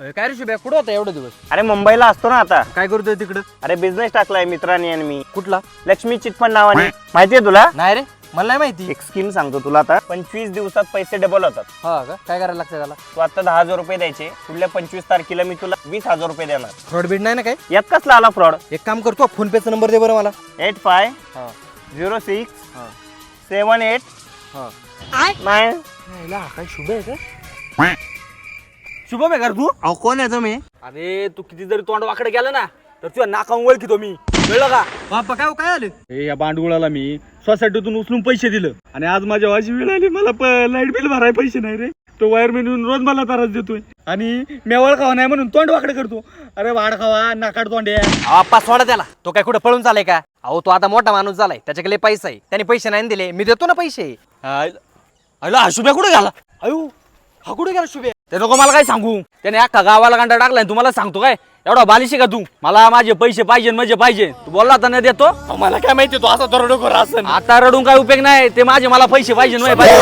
काय रे शुभ्या, कुठं होता एवढे दिवस? अरे मुंबईला असतो ना आता. काय करतोय तिकडं? अरे बिझनेस टाकलाय मित्रांनी आणि मी. कुठला? लक्ष्मी चिटफंड नावाने. माहितीये तुला? नाही रे, मला नाही माहिती. एक स्कीम सांगतो तुला आता. 25 दिवसात पैसे डबल होतात. हा का? काय करायला लागतं त्याला? तू आता 10,000 रुपये द्यायचे. पुढल्या 25 तारखेला मी तुला 20,000 रुपये देणार. फ्रॉड बीड नाही ना काय? यात कसला आला फ्रॉड? एक काम करतो, फोन पेचा नंबर दे बरं मला. 8506 हा. 78 हा. 9. काय शुभ आहे का? शुभम आहे का रे तू? अहो कोण आहे तुम्ही? अरे तू किती जरी तोंड वाकडे गेलं ना तर तुझ्या नाकावून ओळखितो मी, कळलं का? बाप्पा काय आलं? या भांडवळाला मी सोसायटीतून उचलून पैसे दिलं आणि आज माझ्या वाशी वेळ आली, मला लाईट बिल भरायला पैसे नाही रे. तो वायरमॅन येऊन रोज मला त्रास देतोय आणि मेवाळ खावा नाही म्हणून तोंड वाकडे करतो. अरे वाढ खावा नाकाड तोंडे. बाप्पा सोडा त्याला, तो काय कुठे पळून चालाय का? अहो तो आता मोठा माणूस झालाय, त्याच्याकडे पैसा आहे, त्याने पैसे नाही दिले, मी देतो ना पैसे. हा शुभ्या कुठे गेला? अयो हा कुठे गेला शुभ्या? ते नको मला काय सांगू, त्याने अख्खा गावाला गांडा टाकलाय. तुम्हाला सांगतो काय, एवढा बालिशी का तू? मला माझे पैसे पाहिजे म्हणजे पाहिजे. तू बोलला आता नाही देतो. मला काय माहिती तू असा दरोडो कर असं. आता रडून काय उपयोग नाही, ते माझे मला पैसे पाहिजे नाही पाहिजे.